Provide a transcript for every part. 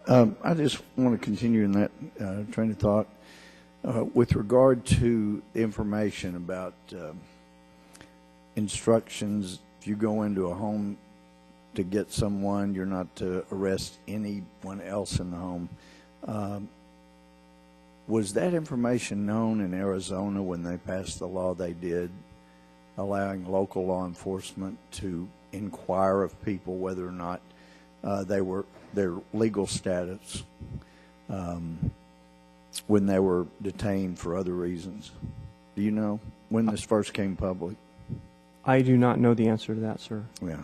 I just want to continue in that train of thought. With regard to information about instructions, if you go into a home to get someone, you're not to arrest anyone else in the home. Was that information known in Arizona when they passed the law they did, allowing local law enforcement to inquire of people whether or not their legal status when they were detained for other reasons? Do you know when this first came public? I do not know the answer to that, sir. Yeah.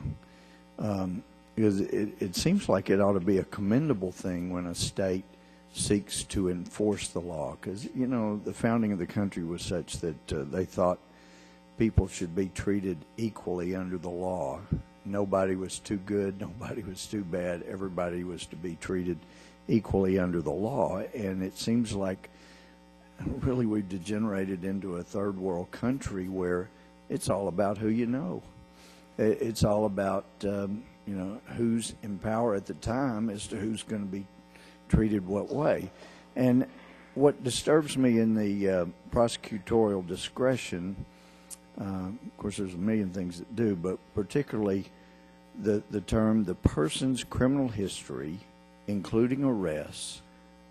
Because it seems like it ought to be a commendable thing when a state seeks to enforce the law. Because, you know, the founding of the country was such that they thought people should be treated equally under the law. Nobody was too good, nobody was too bad. Everybody was to be treated equally under the law. And it seems like really we've degenerated into a third world country where it's all about who you know. It's all about, you know, who's in power at the time as to who's going to be treated what way. And what disturbs me in the prosecutorial discretion, of course there's a million things that do, but particularly the term the person's criminal history, including arrests,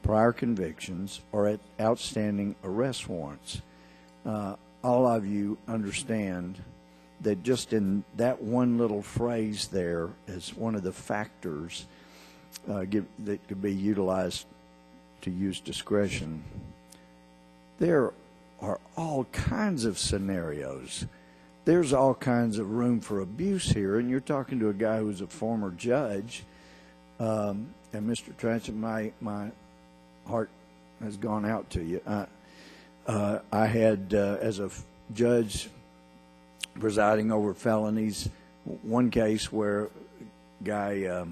prior convictions, or outstanding arrest warrants. All of you understand that just in that one little phrase there is one of the factors that could be utilized to use discretion. There are all kinds of scenarios. There's all kinds of room for abuse here, and you're talking to a guy who's a former judge. And Mr. Tranchant, my heart has gone out to you. I had, as a judge presiding over felonies, one case where a guy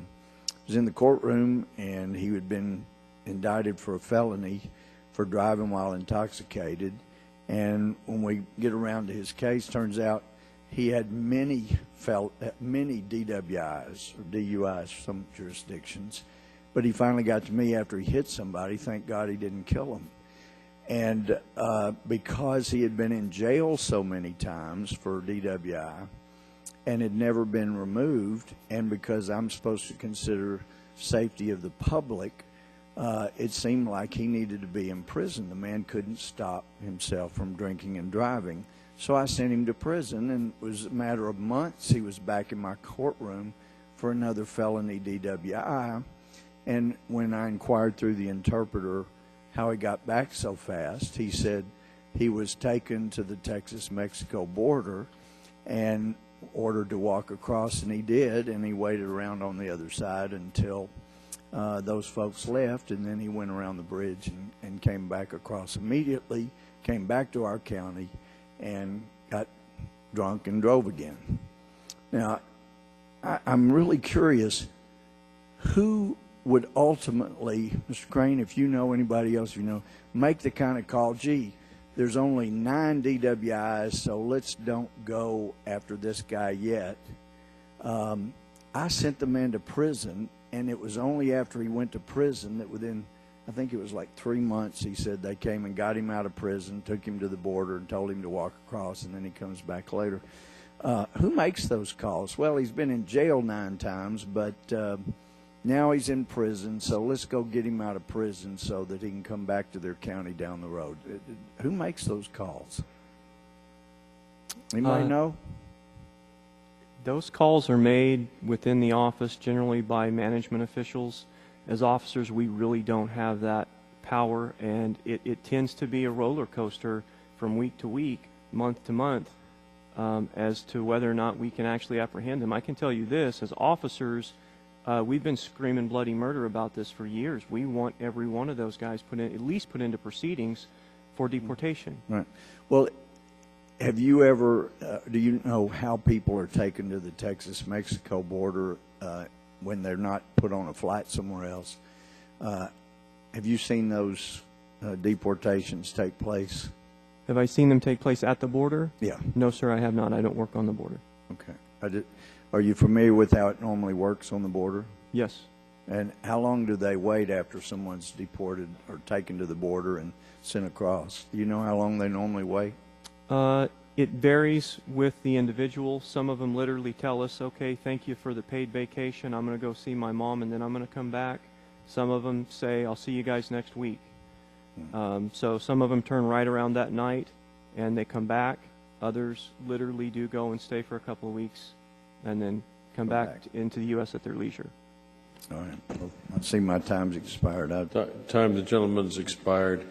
was in the courtroom and he had been indicted for a felony for driving while intoxicated. And when we get around to his case, turns out he had many DWIs or DUIs for some jurisdictions. But he finally got to me after he hit somebody. Thank God he didn't kill him. And because he had been in jail so many times for DWI and had never been removed, and because I'm supposed to consider safety of the public, it seemed like he needed to be in prison. The man couldn't stop himself from drinking and driving. So I sent him to prison, and it was a matter of months he was back in my courtroom for another felony DWI. And when I inquired through the interpreter how he got back so fast, he said he was taken to the Texas-Mexico border and ordered to walk across, and he did, and he waited around on the other side until those folks left, and then he went around the bridge and came back across immediately, came back to our county, and got drunk and drove again. Now, I'm really curious, who would ultimately, Mr. Crane, if you know anybody else you know, make the kind of call, gee, there's only 9 DWIs, so let's don't go after this guy yet. I sent the man to prison, and it was only after he went to prison that within, I think it was like 3 months, he said they came and got him out of prison, took him to the border and told him to walk across, and then he comes back later. Who makes those calls? Well, he's been in jail 9 times, but now he's in prison, so let's go get him out of prison so that he can come back to their county down the road. Who makes those calls? Anybody know? Those calls are made within the office, generally by management officials. As officers, we really don't have that power, and it tends to be a roller coaster from week to week, month to month, as to whether or not we can actually apprehend them. I can tell you this, as officers, we've been screaming bloody murder about this for years. We want every one of those guys at least put into proceedings for deportation. Right. Well, have you ever, do you know how people are taken to the Texas-Mexico border when they're not put on a flight somewhere else? Have you seen those deportations take place? Have I seen them take place at the border? Yeah. No, sir, I have not. I don't work on the border. Okay. Are you familiar with how it normally works on the border? Yes. And how long do they wait after someone's deported or taken to the border and sent across? Do you know how long they normally wait? It varies with the individual. Some of them literally tell us, okay, thank you for the paid vacation. I'm going to go see my mom and then I'm going to come back. Some of them say, I'll see you guys next week. So some of them turn right around that night and they come back. Others literally do go and stay for a couple of weeks and then come back into the U.S. at their leisure. All right. Well, I see my time's expired. Time the gentleman's expired.